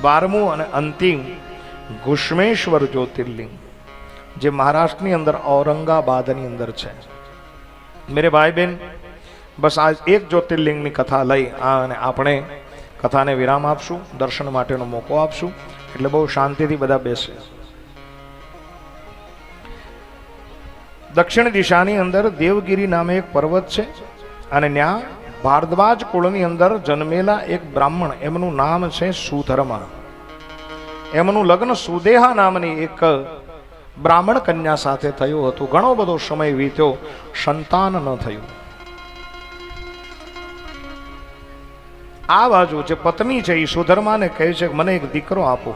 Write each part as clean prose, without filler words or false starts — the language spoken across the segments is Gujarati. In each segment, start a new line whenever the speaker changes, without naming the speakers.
12મું અને અંતિમ ઘુષ્મેશ્વર જ્યોતિર્લિંગ, જે મહારાષ્ટ્રની અંદર ઔરંગાબાદની અંદર છે. મેરે ભાઈ બહેન, બસ આજ એક જ્યોતિર્લિંગની કથા લઈ અને આપણે કથાને વિરામ આપશું, દર્શન માટેનો મોકો આપશું. એટલે બહુ શાંતિથી બધા બેસે. દક્ષિણ દિશાની અંદર દેવગીરી નામે એક પર્વત છે અને ત્યાં ભારદ્વાજ કુળની અંદર જન્મેલા એક બ્રાહ્મણ, એમનું નામ છે સુધર્મા. એમનું લગ્ન સુદેહા નામની એક બ્રાહ્મણ કન્યા સાથે થયું હતું. ઘણો બધો સમય વીત્યો, સંતાન ન થયું. આ બાજુ જે પત્ની છે એ સુધર્માને કહે છે કે મને એક દીકરો આપો.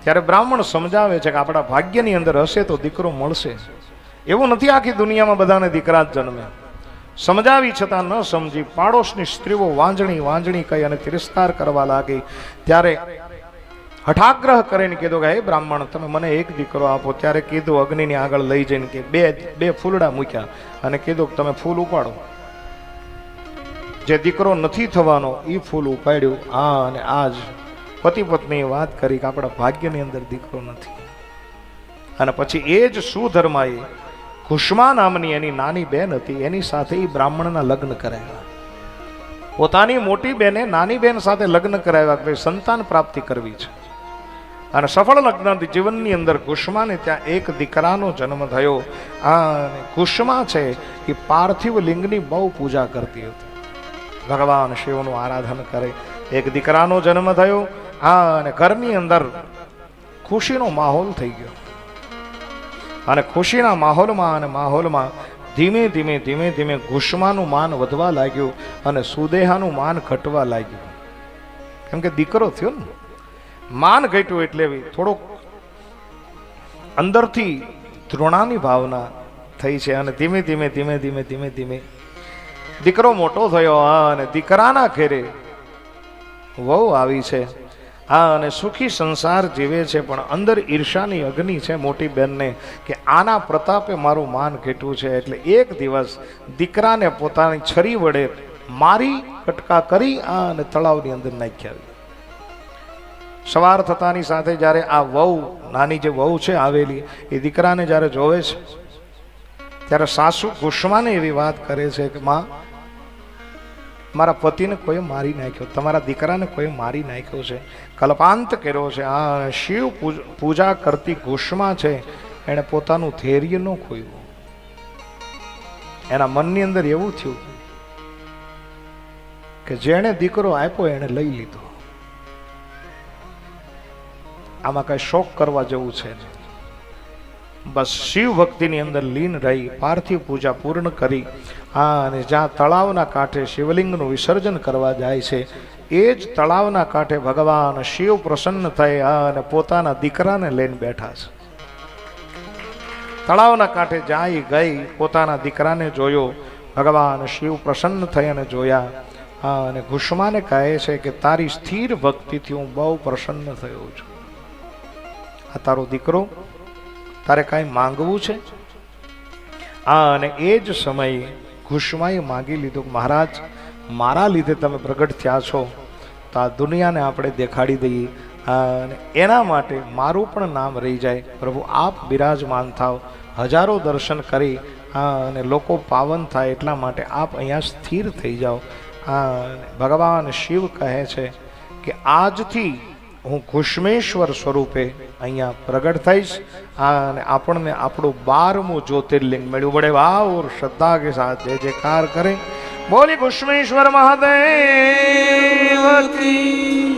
ત્યારે બ્રાહ્મણ સમજાવે છે કે આપણા ભાગ્યની અંદર હશે તો દીકરો મળશે. એવું નથી આખી દુનિયામાં બધાને દીકરા જ જન્મે. સમજાવી છતાં ન સમજી પાડોશની સ્ત્રીઓ વાંજણી વાંજણી કહી અને તિરસ્કાર કરવા લાગી. ત્યારે હઠાગ્રહ કરીને કીધું કે હે બ્રાહ્મણ, તમે મને એક દીકરો આપો. ત્યારે કીધું, અગ્નિની આગળ લઈ જઈને કે બે ફૂલડા મૂક્યા અને કીધું કે તમે ફૂલ ઉપાડો. જે દીકરો નથી થવાનો એ ફૂલ ઉપાડ્યું. અને આજ પતિ પત્નીએ વાત કરી કે આપણા ભાગ્યની અંદર દીકરો નથી. અને પછી એ જ સુધર્માએ કુષ્મા નામની એની નાની બેન હતી, એની સાથે એ બ્રાહ્મણના લગ્ન કરાવ્યા. પોતાની મોટી બેને નાની બેન સાથે લગ્ન કરાવ્યા કે સંતાન પ્રાપ્તિ કરવી છે. અને સફળ લગ્ન જીવનની અંદર કુષ્માને ત્યાં એક દીકરાનો જન્મ થયો. અને કુષ્મા છે એ પાર્થિવ લિંગની બહુ પૂજા કરતી હતી, ભગવાન શિવનું આરાધન કરે. એક દીકરાનો જન્મ થયો અને ઘરની અંદર ખુશીનો માહોલ થઈ ગયો. અને ખુશીના માહોલમાં ધીમે ધીમે કુષ્માનું માન વધવા લાગ્યું અને સુદેહાનું માન ઘટવા લાગ્યું. કેમ કે દીકરો થયો ને, માન ઘટ્યું એટલે થોડોક અંદરથી તૃણાની ભાવના થઈ છે. અને ધીમે ધીમે દીકરો મોટો થયો અને દીકરાના ઘેરે વહુ આવી છે. અને સુખી સંસાર જીવે છે. પણ અંદર ઈર્ષાની અગ્નિ છે મોટી બેનને કે આના પ્રતાપે મારું માન ઘટ્યું છે. એટલે એક દિવસ દીકરાને પોતાની છરી વડે મારી કટકા કરી અને તળાવની અંદર નાખ્યા. સવાર થતાની સાથે જ્યારે આ વહુ, નાની જે વહુ છે આવેલી, એ દીકરાને જ્યારે જોવે છે ત્યારે સાસુ કુષ્માને એવી વાત કરે છે કે માં, મારા પતિને કોઈ મારી નાખ્યો, તમારા દીકરાને કોઈ મારી નાખ્યો છે, કલ્પાંત કર્યો છે. આ શિવ પૂજા કરતી કુષ્મા છે, એણે પોતાનું ધૈર્ય ન ખોયું. એના મનની અંદર એવું થયું કે જેણે દીકરો આપ્યો એણે લઈ લીધો. આમાં કઈ શોક કરવા જેવું છે. બસ શિવ ભક્તિની અંદર લીન રહી પાર્થિવ પૂજા પૂર્ણ કરી અને જ્યાં તળાવના કાંઠે શિવલિંગનું વિસર્જન કરવા જાય છે, એ જ તળાવના કાંઠે ભગવાન શિવ પ્રસન્ન થઈ અને પોતાના દીકરાને લઈને બેઠા છે. તળાવના કાંઠે જાય ગઈ, પોતાના દીકરાને જોયો. ભગવાન શિવ પ્રસન્ન થઈ અને જોયા અને કુષ્માને કહે છે કે તારી સ્થિર ભક્તિથી હું બહુ પ્રસન્ન થયો છું. આ તારો દીકરો, તારે કાંઈ માંગવું છે? અને એ જ સમયે કુષ્માએ માંગી લીધું કે મહારાજ, મારા લીધે તમે પ્રગટ થયા છો તો આ દુનિયાને આપણે દેખાડી દઈએ અને એના માટે મારું પણ નામ રહી જાય. પ્રભુ આપ બિરાજમાન થાવ, હજારો દર્શન કરી અને લોકો પાવન થાય એટલા માટે આપ અહીંયા સ્થિર થઈ જાઓ. ભગવાન શિવ કહે છે કે આજથી હું કુષ્મેશ્વર સ્વરૂપે અહીંયા પ્રગટ થઈશ અને આપણને આપણું 12મું જ્યોતિર્લિંગ મળ્યું. બડે ભાવ और श्रद्धा के साथ जय जयकार करें. बोली कुष्मेश्वर महादेव की.